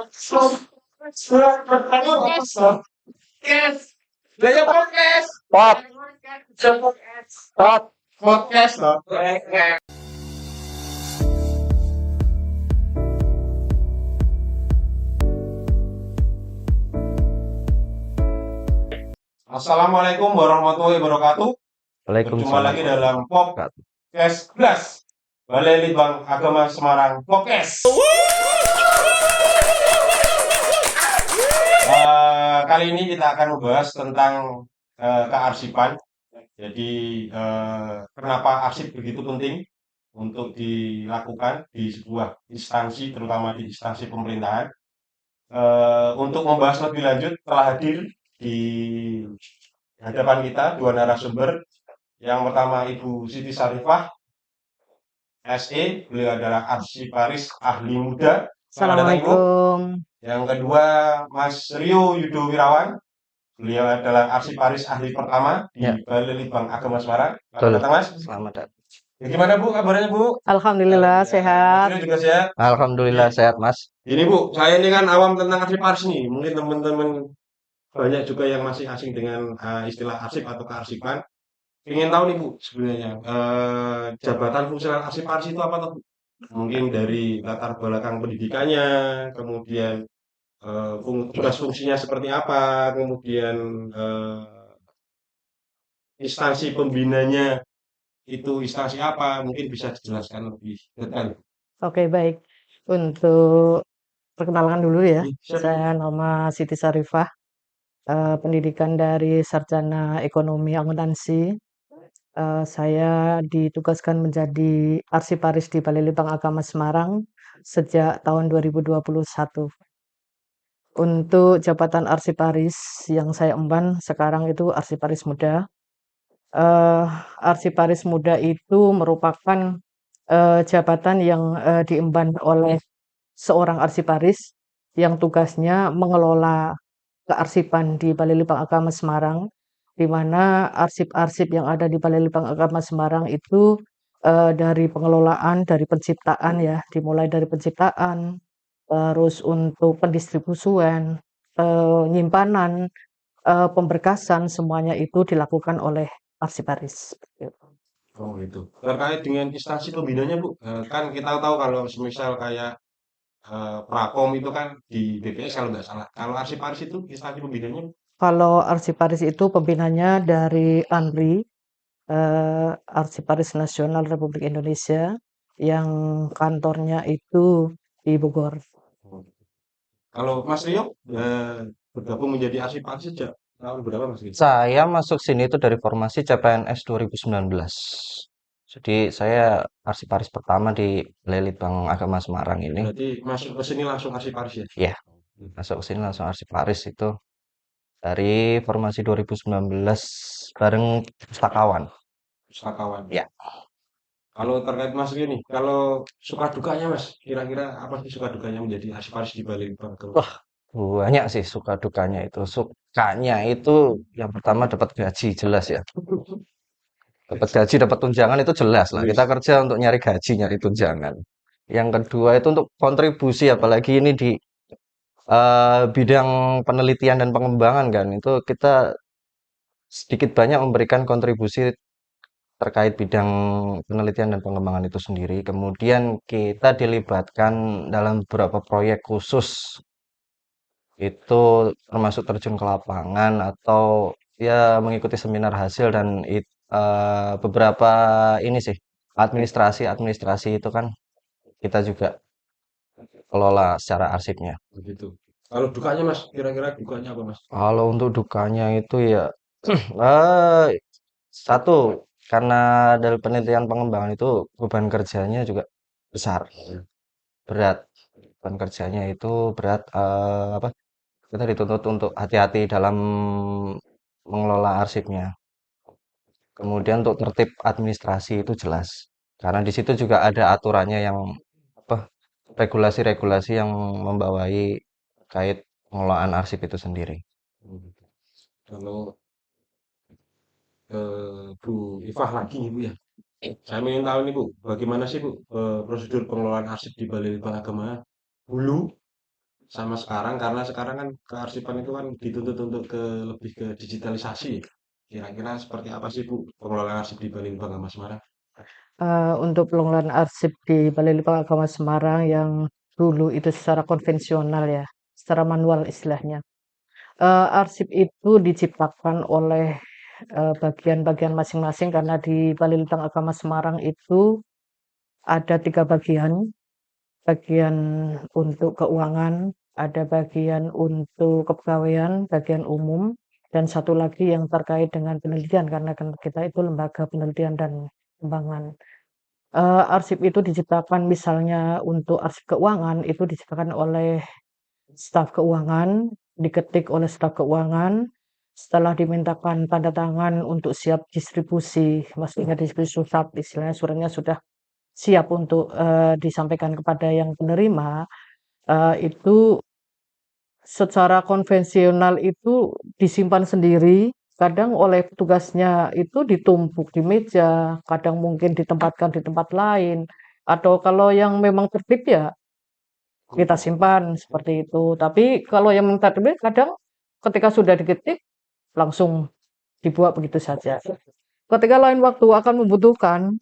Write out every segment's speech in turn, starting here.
Pot, pot. Podcast loh. Assalamualaikum warahmatullahi wabarakatuh. Berjumpa Waalaikumsalam. lagi dalam Podcast Blast Balai Litbang Agama Semarang Podcast. Kali ini kita akan membahas tentang kearsipan. Jadi kenapa arsip begitu penting untuk dilakukan di sebuah instansi, terutama di instansi pemerintahan. Untuk membahas lebih lanjut telah hadir di hadapan kita dua narasumber. Yang pertama Ibu Siti Sarifah, SE, beliau adalah arsiparis ahli muda. Selamat datang, Ibu. Assalamualaikum. Yang kedua Mas Rio Yudo Wirawan, beliau adalah arsiparis ahli pertama di Ya. Balai Litbang Agama Semarang. Selamat Betul. datang, Mas. Selamat datang. Ya, gimana Bu kabarnya Bu? Alhamdulillah Ya, sehat. Mas Rio juga sehat. Alhamdulillah sehat, Mas. Ini Bu, saya ini kan awam tentang arsiparis nih. Mungkin teman-teman banyak juga yang masih asing dengan istilah arsip atau kearsipan. Ingin tahu nih Bu, sebenarnya jabatan fungsional arsiparis itu apa tuh Bu? Mungkin dari latar belakang pendidikannya, kemudian tugas fungsinya seperti apa, kemudian instansi pembinanya itu instansi apa, mungkin bisa dijelaskan lebih detail. Oke, baik. Untuk perkenalkan dulu ya, Siap. saya nama Siti Sarifah, pendidikan dari Sarjana Ekonomi Akuntansi. Saya ditugaskan menjadi arsiparis di Balai Litbang Agama Semarang sejak tahun 2021. Untuk jabatan arsiparis yang saya emban sekarang itu arsiparis muda. Arsiparis muda itu merupakan jabatan yang diemban oleh seorang arsiparis yang tugasnya mengelola kearsipan di Balai Litbang Agama Semarang, di mana arsip-arsip yang ada di Balai Litbang Agama Semarang itu dari pengelolaan, dari penciptaan ya, dimulai dari penciptaan, terus untuk pendistribusian, penyimpanan, pemberkasan, semuanya itu dilakukan oleh arsiparis. Oh gitu. Terkait dengan instansi pembinanya Bu, kan kita tahu kalau semisal kayak Prakom itu kan di BPS kalau nggak salah. Kalau arsiparis itu instansi pembinanya Kalau arsiparis itu pembinanya dari ANRI, Arsiparis Nasional Republik Indonesia, yang kantornya itu di Bogor. kalau Mas Rio bergabung menjadi arsiparis sejak tahun berapa Mas Rio? Saya masuk sini itu dari formasi CPNS 2019. Jadi saya arsiparis pertama di Balai Litbang Agama Semarang ini. Berarti masuk ke sini langsung arsiparis ya? Iya, masuk ke sini langsung arsiparis itu dari formasi 2019 bareng pustakawan. Pustakawan. Ya. Kalau terkait Mas Rio nih, kalau suka dukanya Mas, kira-kira apa sih suka dukanya menjadi arsiparis di Balai Litbang? Wah, banyak sih suka dukanya itu. Sukanya itu yang pertama dapat gaji, jelas ya. Dapat gaji, dapat tunjangan itu jelas lah. Kita kerja untuk nyari gaji, nyari tunjangan. Yang kedua itu untuk kontribusi, apalagi ini di bidang penelitian dan pengembangan kan. Itu kita sedikit banyak memberikan kontribusi terkait bidang penelitian dan pengembangan itu sendiri. Kemudian kita dilibatkan dalam beberapa proyek khusus. Itu termasuk terjun ke lapangan atau ya mengikuti seminar hasil dan beberapa ini sih administrasi itu kan kita juga kelola secara arsipnya. Begitu. Kalau dukanya Mas, kira-kira dukanya apa Mas? Kalau untuk dukanya itu ya satu karena dari penelitian pengembangan itu beban kerjanya juga besar, berat. Beban kerjanya itu berat apa? Kita dituntut untuk hati-hati dalam mengelola arsipnya. Kemudian untuk tertib administrasi itu jelas. Karena di situ juga ada aturannya yang apa regulasi-regulasi yang membawahi terkait pengelolaan arsip itu sendiri. Kalau Bu Ifah lagi nih Bu ya. Saya ingin tahu nih Bu, bagaimana sih Bu prosedur pengelolaan arsip di Balai Litbang Agama dulu sama sekarang? Karena sekarang kan kearsipan itu kan dituntut untuk lebih ke digitalisasi. Kira-kira seperti apa sih Bu pengelolaan arsip di Balai Agama Semarang? Untuk pengelolaan arsip di Balai Litbang Agama Semarang yang dulu itu secara konvensional ya, secara manual istilahnya. Arsip itu diciptakan oleh bagian-bagian masing-masing karena di Balai Litbang Agama Semarang itu ada 3 bagian. Bagian untuk keuangan, ada bagian untuk kepegawaian, bagian umum, dan satu lagi yang terkait dengan penelitian karena kan kita itu lembaga penelitian dan pengembangan. Arsip itu diciptakan misalnya untuk arsip keuangan itu diciptakan oleh staf keuangan, diketik oleh staf keuangan, setelah dimintakan tanda tangan untuk siap distribusi, maksudnya distribusi istilahnya suratnya sudah siap untuk, disampaikan kepada yang penerima, itu secara konvensional itu disimpan sendiri, kadang oleh petugasnya itu ditumpuk di meja, kadang mungkin ditempatkan di tempat lain, atau kalau yang memang tertib ya kita simpan seperti itu. Tapi kalau yang memang tertib kadang ketika sudah diketik langsung dibuat begitu saja. Ketika lain waktu akan membutuhkan,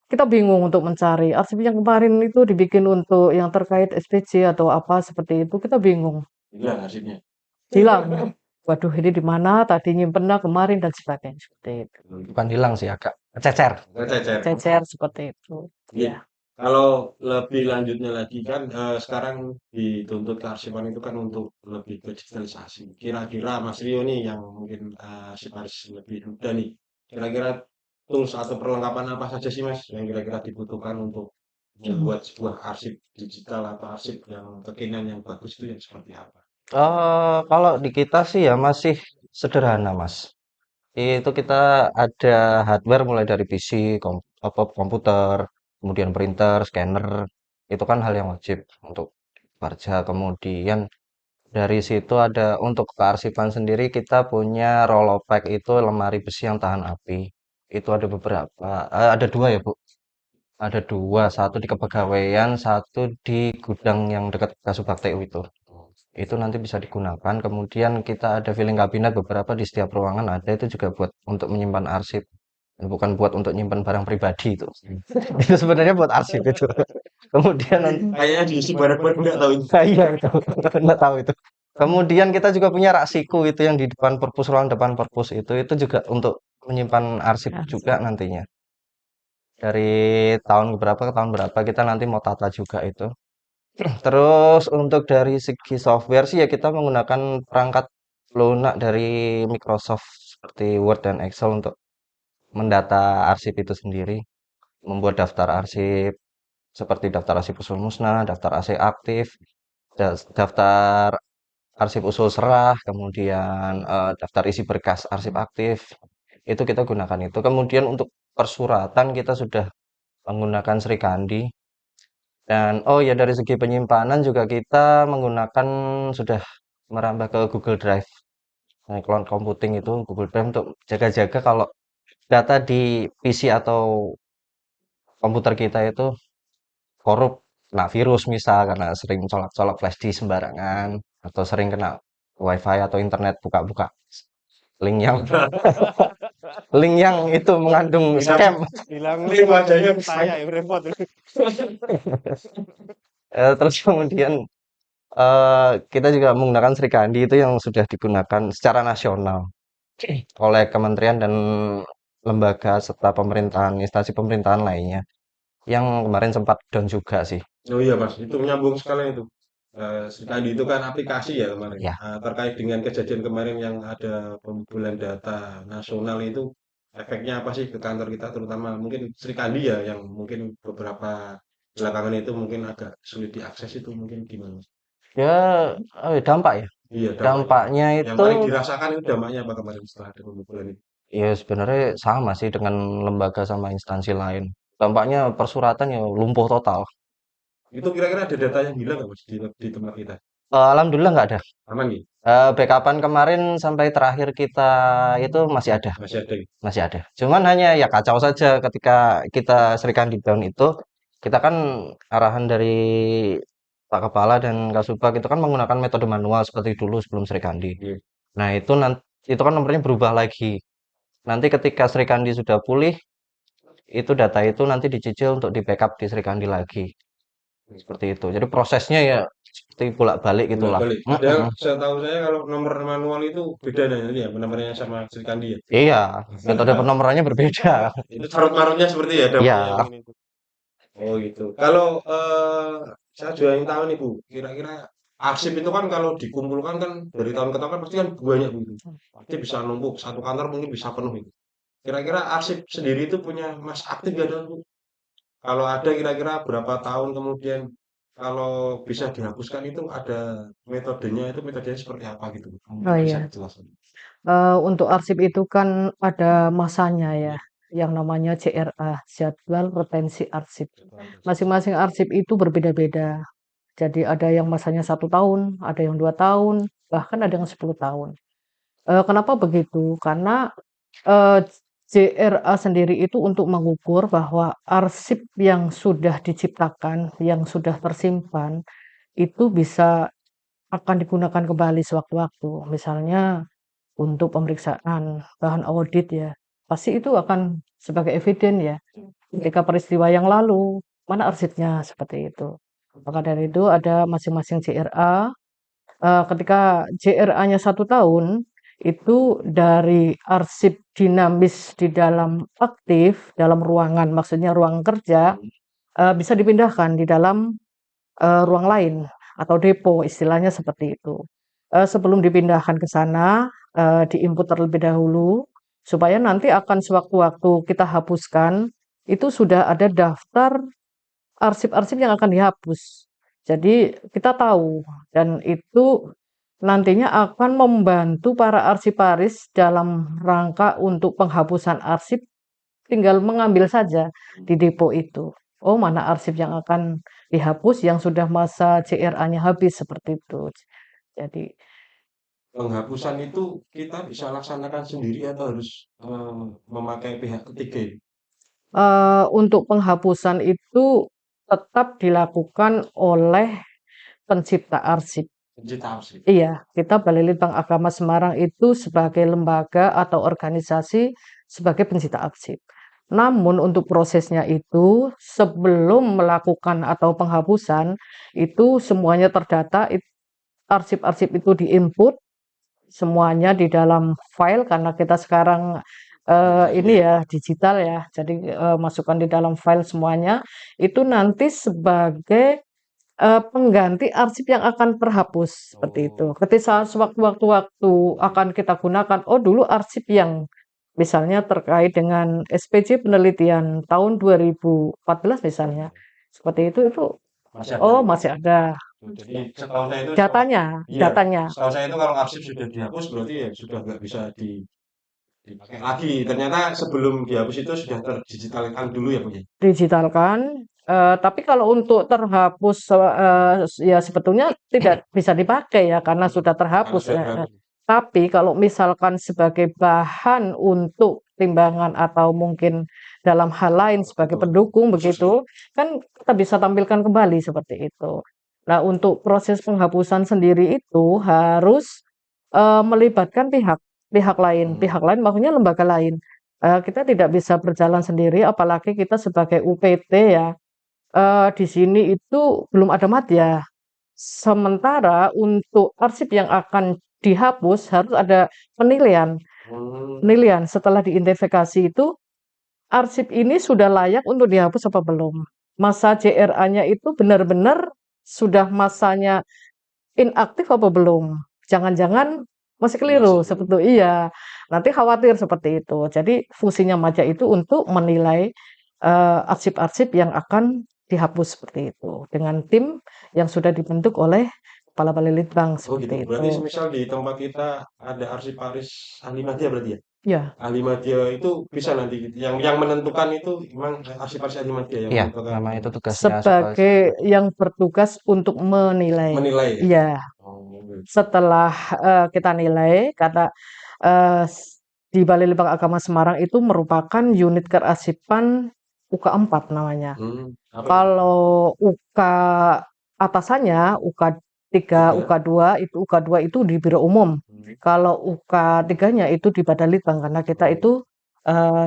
kita bingung untuk mencari. Arsip yang kemarin itu dibikin untuk yang terkait SPJ atau apa seperti itu, kita bingung. Hilang arsipnya. Hilang. Waduh, ini di mana tadi nyimpennya kemarin dan sebagainya seperti itu. Bukan hilang sih, agak kececer. Kececer. Cecer seperti itu. Iya. Ya. Kalau lebih lanjutnya lagi kan sekarang dituntut kearsipan itu kan untuk lebih ke digitalisasi. Kira-kira Mas Rio nih yang mungkin arsiparis lebih muda nih. Kira-kira tools atau perlengkapan apa saja sih Mas yang kira-kira dibutuhkan untuk membuat sebuah arsip digital atau arsip yang kekinian yang bagus itu yang seperti apa? Kalau di kita sih ya masih sederhana, Mas. Itu kita ada hardware mulai dari PC, komputer, kemudian printer, scanner, itu kan hal yang wajib untuk kerja. Kemudian dari situ ada untuk kearsipan sendiri kita punya Rolopack itu lemari besi yang tahan api. Itu ada beberapa, ada dua ya Bu. Ada dua, satu di kepegawaian, satu di gudang yang dekat Kasubag TU itu. Itu nanti bisa digunakan. Kemudian kita ada filing kabinet beberapa di setiap ruangan ada itu juga buat untuk menyimpan arsip. Bukan buat untuk nyimpan barang pribadi itu. Itu sebenarnya buat arsip itu. Kemudian Kayaknya diisi barang-barang nggak tahu ini. iya itu, nggak tahu itu. Kemudian kita juga punya rak siku itu yang di depan perpus, ruang depan perpus itu juga untuk menyimpan arsip Ya. juga nantinya. Dari tahun berapa ke tahun berapa kita nanti mau tata juga itu. Terus untuk dari segi software sih ya kita menggunakan perangkat lunak dari Microsoft seperti Word dan Excel untuk mendata arsip itu sendiri, membuat daftar arsip seperti daftar arsip usul musnah, daftar arsip aktif, daftar arsip usul serah, kemudian daftar isi berkas arsip aktif. Itu kita gunakan itu. Kemudian untuk persuratan kita sudah menggunakan Srikandi. Dan oh ya dari segi penyimpanan juga kita menggunakan sudah merambah ke Google Drive. Nah, cloud computing itu Google Drive untuk jaga-jaga kalau data di PC atau komputer kita itu korup, kena virus misal karena sering colok-colok flash disk sembarangan atau sering kena WiFi atau internet buka-buka link yang link yang itu mengandung scam. Bilang Ini wajahnya saya yang repot. Terus kemudian kita juga menggunakan Srikandi itu yang sudah digunakan secara nasional oleh kementerian dan lembaga serta pemerintahan, instansi pemerintahan lainnya. Yang kemarin sempat down juga sih. Oh iya Mas, itu menyambung sekali itu. Srikandi itu kan aplikasi ya kemarin. Ya, Terkait dengan kejadian kemarin yang ada pembobolan data nasional itu, efeknya apa sih ke kantor kita, terutama mungkin Srikandi ya, yang mungkin beberapa belakangan itu mungkin agak sulit diakses itu mungkin gimana Mas? ya dampak ya. Iya dampaknya. Dampaknya Yang itu paling dirasakan itu dampaknya apa kemarin setelah ada pembobolan itu? ya sebenarnya sama sih dengan lembaga sama instansi lain. Dampaknya persuratan ya lumpuh total. Itu kira-kira ada data yang hilang nggak Mas di tempat kita? Alhamdulillah nggak ada. Aman nih? Backupan kemarin sampai terakhir kita itu masih ada. Masih ada. Masih ada. Cuman hanya ya kacau saja ketika kita serikan di down itu, kita kan arahan dari Pak Kepala dan Kasubag itu kan menggunakan metode manual seperti dulu sebelum Sri Kandi. Iya. Nah, itu kan nomornya berubah lagi. Nanti ketika Sri Kandi sudah pulih, itu data itu nanti dicicil untuk di-backup di Sri Kandi lagi. Seperti itu. Jadi prosesnya ya seperti bolak-balik gitulah. Bolak-balik. Padahal setahu saya kalau nomor manual itu beda nanti ya nomornya sama Sri Kandi ya. Iya, metode penomorannya berbeda. Itu carut-marutnya seperti ya daftar Iya, yang ini. Oh gitu. Kalau saya juga ingin tahu nih Bu, kira-kira arsip itu kan kalau dikumpulkan kan dari tahun ke tahun kan pasti kan banyak Bu. Pasti bisa numpuk satu kantor mungkin bisa penuh itu. Kira-kira arsip sendiri itu punya masa aktif gak dong Bu? Kalau ada kira-kira berapa tahun kemudian kalau bisa dihapuskan itu ada metodenya seperti apa gitu Bu? Oh Bisa iya. dijelaskan? Untuk arsip itu kan ada masanya ya, yang namanya JRA, Jadwal Retensi Arsip. Masing-masing arsip itu berbeda-beda. Jadi ada yang masanya 1 tahun, ada yang 2 tahun, bahkan ada yang 10 tahun. Kenapa begitu? Karena eh, JRA sendiri itu untuk mengukur bahwa arsip yang sudah diciptakan, yang sudah tersimpan, itu bisa akan digunakan kembali sewaktu-waktu. Misalnya untuk pemeriksaan bahan audit ya, pasti itu akan sebagai eviden ya. Ketika peristiwa yang lalu, mana arsipnya seperti itu. Maka dari itu ada masing-masing JRA. Ketika JRA-nya 1 tahun, itu dari arsip dinamis di dalam aktif, dalam ruangan, maksudnya ruang kerja, bisa dipindahkan di dalam ruang lain atau depo, istilahnya seperti itu. Sebelum dipindahkan ke sana, di-input terlebih dahulu, supaya nanti akan sewaktu-waktu kita hapuskan, itu sudah ada daftar arsip-arsip yang akan dihapus. Jadi kita tahu dan itu nantinya akan membantu para arsiparis dalam rangka untuk penghapusan arsip, tinggal mengambil saja di depo itu. Oh, mana arsip yang akan dihapus yang sudah masa CRA-nya habis seperti itu. Jadi Penghapusan itu kita bisa laksanakan sendiri atau harus memakai pihak ketiga ya? untuk penghapusan itu tetap dilakukan oleh pencipta arsip. Pencipta arsip. Iya, kita Balai Litbang Agama Semarang itu sebagai lembaga atau organisasi sebagai pencipta arsip. Namun untuk prosesnya itu sebelum melakukan atau penghapusan itu semuanya terdata, arsip-arsip itu diinput semuanya di dalam file karena kita sekarang ini ya digital ya, jadi masukkan di dalam file semuanya itu nanti sebagai pengganti arsip yang akan terhapus seperti itu. Oh, Ketika sewaktu-waktu akan kita gunakan, oh dulu arsip yang misalnya terkait dengan SPJ penelitian tahun 2014 misalnya, seperti itu masih ada oh ya? masih ada Jadi setahu saya itu datanya, iya, datanya. setahu saya itu kalau arsip sudah dihapus berarti ya sudah nggak bisa dipakai lagi. Ternyata sebelum dihapus itu sudah terdigitalkan dulu ya Bu ya? Digitalkan, tapi kalau untuk terhapus, ya sebetulnya tidak bisa dipakai ya karena sudah Karena terhapus, sudah dihapus. tapi kalau misalkan sebagai bahan untuk timbangan atau mungkin dalam hal lain sebagai Betul. pendukung Khusus ya? begitu, kan kita bisa tampilkan kembali seperti itu. Nah, untuk proses penghapusan sendiri itu harus, melibatkan pihak lain. Hmm. Pihak lain maksudnya lembaga lain. Kita tidak bisa berjalan sendiri apalagi kita sebagai UPT ya, di sini itu belum ada madya. Sementara untuk arsip yang akan dihapus harus ada penilaian. Hmm. Penilaian setelah diidentifikasi itu arsip ini sudah layak untuk dihapus apa belum. Masa JRA-nya itu benar-benar sudah masanya inaktif apa belum. Jangan-jangan masih keliru Masih seperti itu. Iya, nanti khawatir seperti itu. Jadi fungsinya Maja itu untuk menilai arsip-arsip yang akan dihapus seperti itu dengan tim yang sudah dibentuk oleh Kepala Balai Litbang Oh gitu. seperti Berarti itu. semisal di tempat kita ada arsiparis ahli media berarti ya? Ya, Ahli media itu bisa nanti gitu. Yang menentukan itu memang arsiparis ahli media yang iya, menentukan memang itu tugasnya Arsiparis. sebagai yang bertugas untuk menilai. menilai ya. Iya, Oh, gitu. setelah kita nilai karena di Balai Litbang Agama Semarang itu merupakan unit kearsipan UK 4 namanya. Apa itu? Kalau UK atasannya UK3, UK2 itu di Biro Umum. Kalau UK3-nya itu di Badan Litbang karena kita itu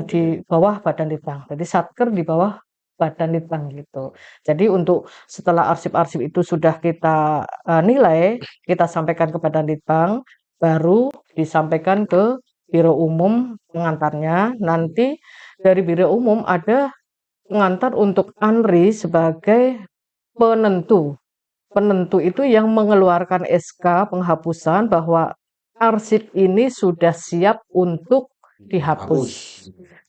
di bawah Badan Litbang. Jadi Satker di bawah Badan Litbang gitu. Jadi untuk setelah arsip-arsip itu sudah kita nilai, kita sampaikan ke Badan Litbang, baru disampaikan ke Biro Umum pengantarnya. Nanti dari Biro Umum ada pengantar untuk ANRI sebagai penentu. Penentu itu yang mengeluarkan SK penghapusan bahwa arsip ini sudah siap untuk dihapus.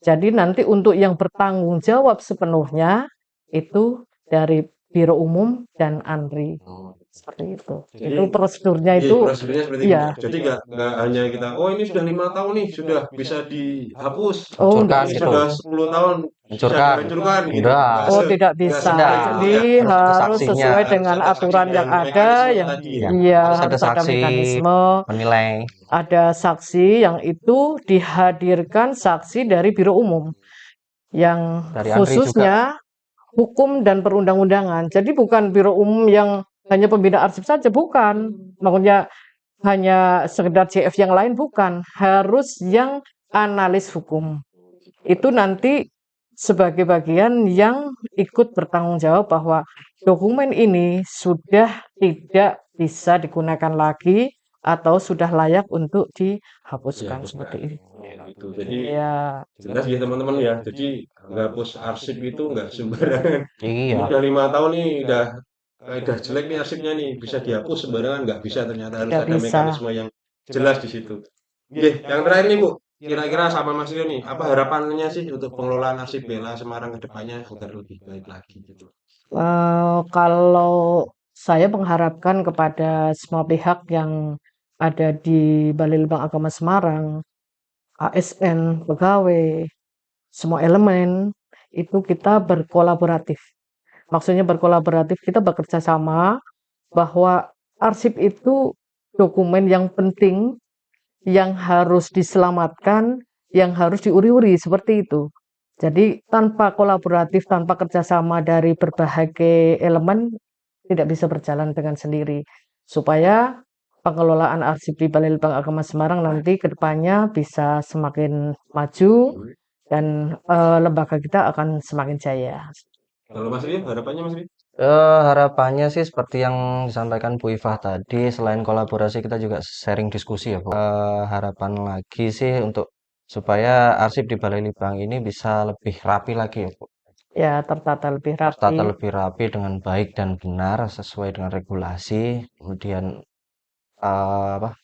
Jadi nanti untuk yang bertanggung jawab sepenuhnya itu dari Biro Umum dan ANRI. Seperti itu. Jadi, Itu prosedurnya Iya, itu prosedurnya seperti iya. itu. Jadi nggak hanya kita, oh ini sudah 5 tahun nih, sudah bisa dihapus. Oh, Hancurkan enggak. gitu. Sudah 10 tahun bisa Hancurkan. dihancurkan gitu. Enggak. Oh, se- tidak nggak bisa. seperti itu Jadi ya. Harus ada harus saksinya. sesuai Harus dengan ada saksi aturan dan yang ada, mekanisme yang tadi ya. iya Harus ada harus ada saksi mekanisme. menilai. Ada saksi yang itu dihadirkan saksi dari Biro Umum yang Dari ANRI juga. khususnya hukum dan perundang-undangan. Jadi bukan Biro Umum yang hanya pembina arsip saja, bukan. Maksudnya hanya sekedar CF yang lain, bukan. Harus yang analis hukum. Itu nanti sebagai bagian yang ikut bertanggung jawab bahwa dokumen ini sudah tidak bisa digunakan lagi atau sudah layak untuk dihapuskan seperti ini. Gitu. Jadi Ya, jelas ya teman-teman ya. Jadi menghapus arsip itu nggak sembarangan. Ini Iya. udah 5 tahun nih, udah jelek nih arsipnya nih, bisa dihapus sembarangan nggak bisa, ternyata harus tidak ada bisa. mekanisme yang jelas di situ. Oke, yang terakhir nih Bu, kira-kira sama Mas Rio nih, apa harapannya sih untuk pengelolaan arsip Bella Semarang ke depannya agar lebih baik lagi gitu? Kalau saya mengharapkan kepada semua pihak yang ada di Balai Lembang Agama Semarang, ASN, pegawai, semua elemen, itu kita berkolaboratif. Maksudnya berkolaboratif, kita bekerja sama bahwa arsip itu dokumen yang penting, yang harus diselamatkan, yang harus diuri-uri, seperti itu. Jadi tanpa kolaboratif, tanpa kerjasama dari berbagai elemen, tidak bisa berjalan dengan sendiri. Supaya pengelolaan arsip di Balai Lembang Agama Semarang nanti ke depannya bisa semakin maju dan lembaga kita akan semakin jaya. Kalau Mas Rio, harapannya Mas Rio? Harapannya sih seperti yang disampaikan Bu Ifah tadi, selain kolaborasi kita juga sharing diskusi ya Bu. Harapan lagi sih untuk supaya arsip di Balai Libang ini bisa lebih rapi lagi ya Bu. Ya, tertata lebih Tertata rapi. lebih rapi dengan baik dan benar sesuai dengan regulasi. Kemudian apa?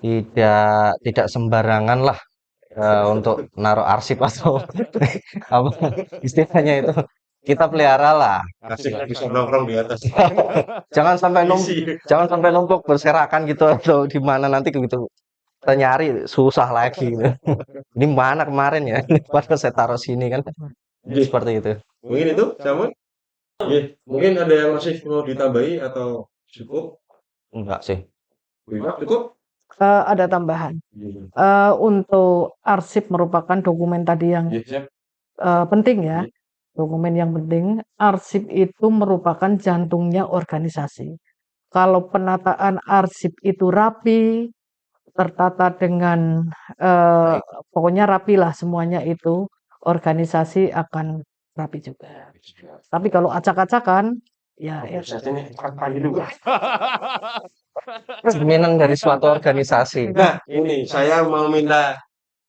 Tidak sembarangan lah untuk naruh arsip atau apa istilahnya itu. Kita pelihara lah. Arsip bisa nongkrong di atas. Jangan sampai Isi. jangan sampai numpuk berserakan gitu atau di mana nanti gitu. Kita nyari susah lagi gitu. Ini mana kemarin ya? Padahal saya taruh sini kan. Iya. Seperti itu. Mungkin itu, Samuel? Iya. Mungkin ada yang masih mau ditambahi atau cukup? Enggak sih. Cukup? Ada tambahan. Untuk arsip merupakan dokumen tadi yang Iya, siap. penting ya. Dokumen yang penting, arsip itu merupakan jantungnya organisasi. Kalau penataan arsip itu rapi, tertata dengan pokoknya rapi lah semuanya itu, organisasi akan rapi juga. Tapi kalau acak-acakan, ya Cerminan dari suatu organisasi. Nah, ini saya mau minta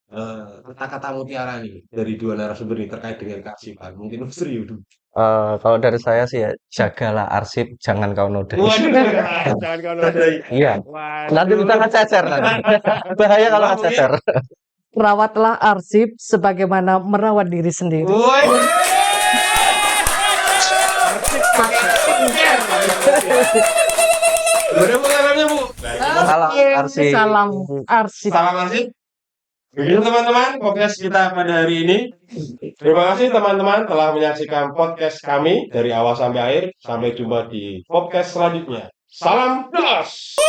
kata-kata mutiara nih dari dua narasumber ini terkait dengan kearsipan. Mungkin Mas Rio dulu. Kalau dari saya sih ya jagalah arsip, jangan kau nodai. Waduh, jangan kau nodai. Iya. Nanti kita kececer nanti. Bahaya kalau kececer. Rawatlah arsip sebagaimana merawat diri sendiri. Woi. Gimana pengalamannya, Bu? Salam arsip. Salam arsip. Salam arsip. Begitu teman-teman podcast kita pada hari ini. Terima kasih teman-teman telah menyaksikan podcast kami dari awal sampai akhir. Sampai jumpa di podcast selanjutnya. Salam plus.